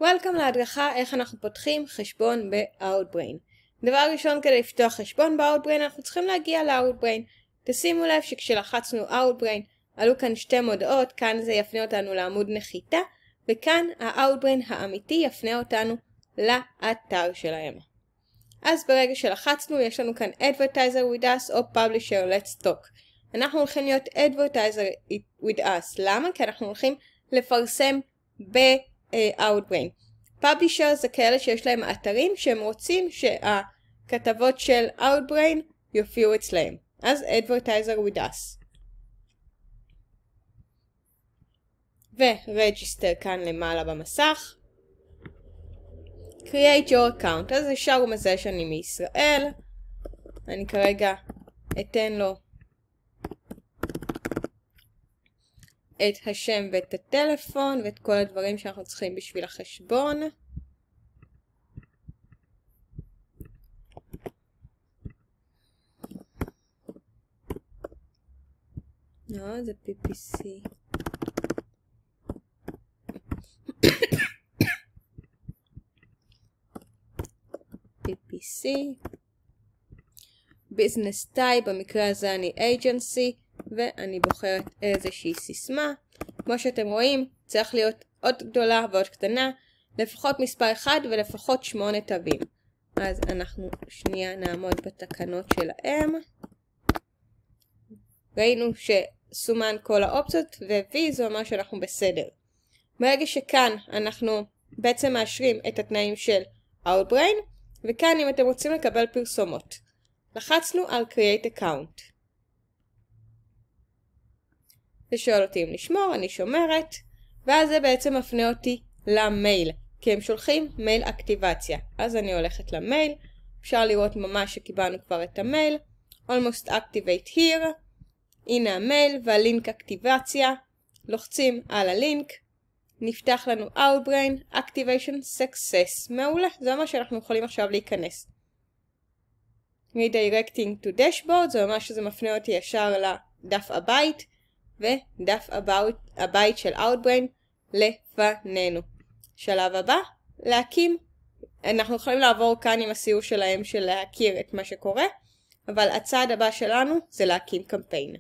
Welcome להדרכה איך אנחנו פותחים חשבון ב-Outbrain. דבר ראשון, כדי לפתוח חשבון ב-Outbrain אנחנו צריכים להגיע ל-Outbrain. תשימו לב שכשלחצנו Outbrain עלו כאן שתי מודעות, כאן זה יפנה אותנו לעמוד נחיתה, וכאן ה-Outbrain האמיתי יפנה אותנו לאתר שלהם. אז ברגע שלחצנו יש לנו כאן Advertiser with us או Publisher Let's Talk. אנחנו הולכים להיות Advertiser with us. למה? כי אנחנו הולכים לפרסם ב-Outbrain. Publisher זה כאלה שיש להם אתרים שהם רוצים שהכתבות של Outbrain יופיעו אצלהם. אז Advertiser with us. ו-Register כאן למעלה במסך. Create your account. אז ישר הוא מזהה שאני מישראל. אני כרגע אתן לו את השם ואת הטלפון ואת כל הדברים שאנחנו צריכים בשביל החשבון. לא, זה PPC. PPC. Business type, במקרה הזה אני agency. ואני בוחרת איזושהי סיסמה. כמו שאתם רואים, צריך להיות עוד גדולה ועוד קטנה, לפחות מספר 1 ולפחות 8 תווים. אז אנחנו שנייה נעמוד בתקנות שלהם. ראינו שסומן כל האופציות, ו-V זה אומר שאנחנו בסדר. ברגע שכאן אנחנו בעצם מאשרים את התנאים של Outbrain, וכאן אם אתם רוצים לקבל פרסומות. לחצנו על Create Account. ושואל אותי אם לשמור, אני שומרת, ואז זה בעצם מפנה אותי למייל, כי הם שולחים מייל אקטיבציה. אז אני הולכת למייל, אפשר לראות ממש שקיבלנו כבר את המייל, almost activate here, הנה המייל והלינק אקטיבציה, לוחצים על הלינק, נפתח לנו Outbrain, Activation Success, מעולה, זה אומר שאנחנו יכולים עכשיו להיכנס. Redirecting to Dashboard, זה אומר שזה מפנה אותי ישר לדף הבית, ודף הבית של Outbrain לפנינו. שלב הבא, להקים. אנחנו יכולים לעבור כאן עם הסיור שלהם של להכיר את מה שקורה, אבל הצעד הבא שלנו זה להקים קמפיין.